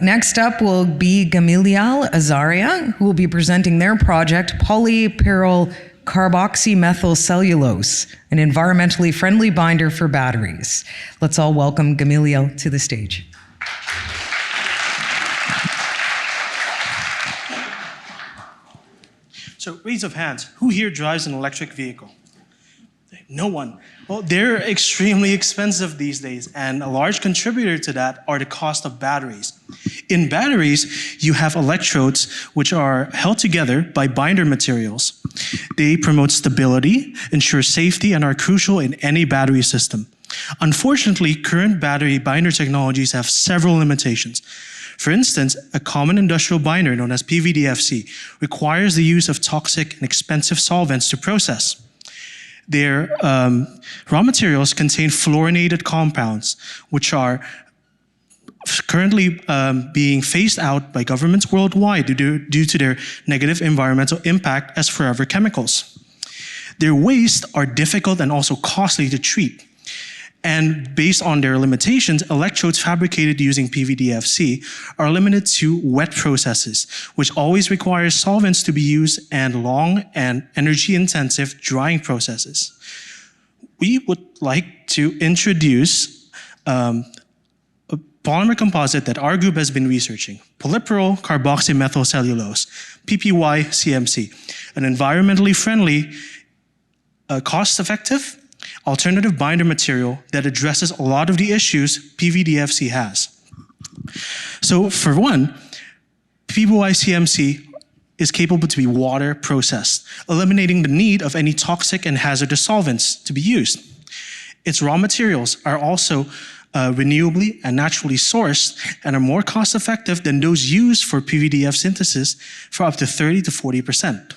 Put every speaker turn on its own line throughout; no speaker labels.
Next up will be Gamalial, Azariah, who will be presenting their project, Polypyrrole-Carboxymethyl Cellulose, an environmentally friendly binder for batteries. Let's all welcome Gamalial to the stage.
So raise of hands, who here drives an electric vehicle? No one. Well, they're extremely expensive these days, and a large contributor to that are the cost of batteries. In batteries, you have electrodes which are held together by binder materials. They promote stability, ensure safety, and are crucial in any battery system. Unfortunately, current battery binder technologies have several limitations. For instance, a common industrial binder known as PVDFC requires the use of toxic and expensive solvents to process. Their raw materials contain fluorinated compounds, which are currently being phased out by governments worldwide due to their negative environmental impact as forever chemicals. Their wastes are difficult and also costly to treat. And based on their limitations, electrodes fabricated using PVDFC are limited to wet processes, which always requires solvents to be used and long and energy-intensive drying processes. We would like to introduce a polymer composite that our group has been researching, Polypyrrole-Carboxymethyl Cellulose, PPY-CMC, an environmentally friendly, cost-effective, alternative binder material that addresses a lot of the issues PVDFC has. So for one, PPY-CMC is capable to be water processed, eliminating the need of any toxic and hazardous solvents to be used. Its raw materials are also renewably and naturally sourced and are more cost effective than those used for PVDF synthesis for up to 30 to 40%.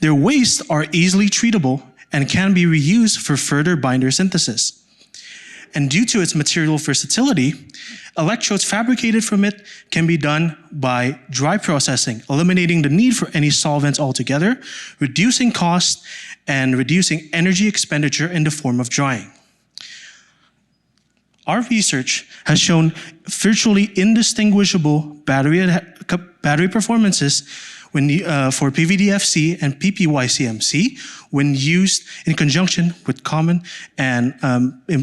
Their wastes are easily treatable and can be reused for further binder synthesis. And due to its material versatility, electrodes fabricated from it can be done by dry processing, eliminating the need for any solvents altogether, reducing cost, and reducing energy expenditure in the form of drying. Our research has shown virtually indistinguishable battery performances for PVDFC and PPY-CMC when used in conjunction with common and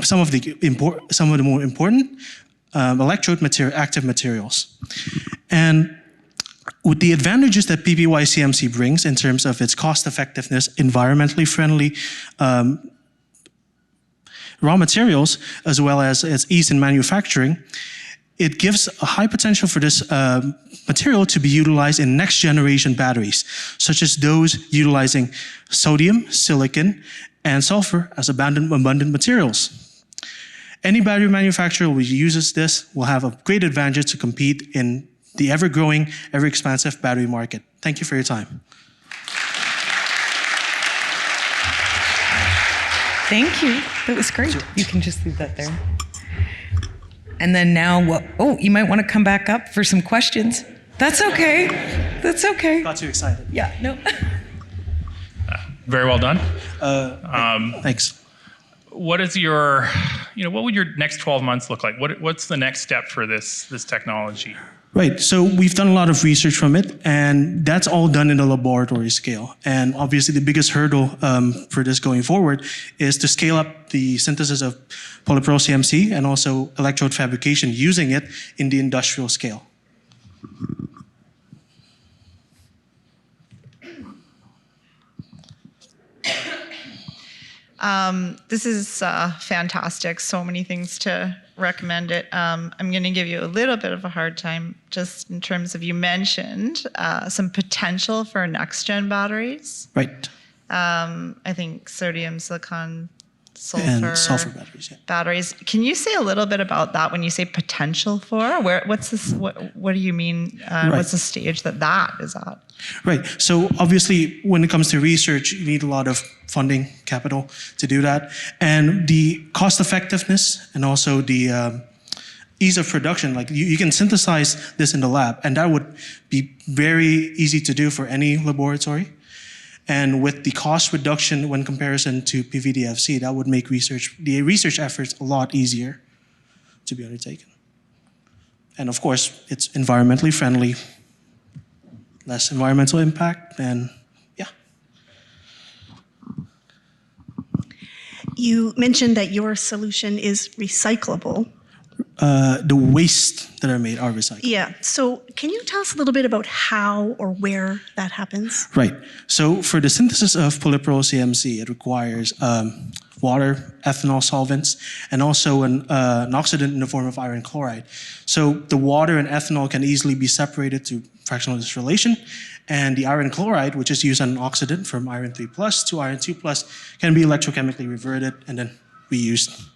some of the more important electrode active materials. And with the advantages that PPY-CMC brings in terms of its cost effectiveness, environmentally friendly raw materials, as well as its ease in manufacturing, it gives a high potential for this material to be utilized in next generation batteries, such as those utilizing sodium, silicon, and sulfur as abundant materials. Any battery manufacturer who uses this will have a great advantage to compete in the ever-growing, ever-expansive battery market. Thank you for your time.
Thank you. That was great. You can just leave that there. And then now, oh, you might want to come back up for some questions. That's okay. That's okay.
Got too excited.
Yeah, no.
Very well done.
Thanks.
What is your, what would your next 12 months look like? What's the next step for this technology?
Right, so we've done a lot of research from it, and that's all done in the laboratory scale. And obviously the biggest hurdle for this going forward is to scale up the synthesis of Polypyrrole-CMC and also electrode fabrication using it in the industrial scale.
This is fantastic. So many things to recommend it. I'm going to give you a little bit of a hard time just in terms of, you mentioned some potential for next-gen batteries.
Right.
I think sodium, silicon, sulfur.
And sulfur batteries, yeah.
Batteries. Can you say a little bit about that when you say potential for? What's this? What do you mean?
Right.
What's the stage that is at?
Right. So obviously, when it comes to research, you need a lot of funding, capital to do that. And the cost effectiveness and also the ease of production, like you can synthesize this in the lab, and that would be very easy to do for any laboratory. And with the cost reduction when comparison to PVDFC, that would make the research efforts a lot easier to be undertaken. And of course, it's environmentally friendly, less environmental impact, and yeah.
You mentioned that your solution is recyclable.
The waste that are made are recycled.
Yeah. So can you tell us a little bit about how or where that happens?
Right. So for the synthesis of polypyrrole-CMC, it requires water, ethanol solvents, and also an oxidant in the form of iron chloride. So the water and ethanol can easily be separated through fractional distillation, and the iron chloride, which is used as an oxidant from iron 3+ to iron 2+, can be electrochemically reverted and then reused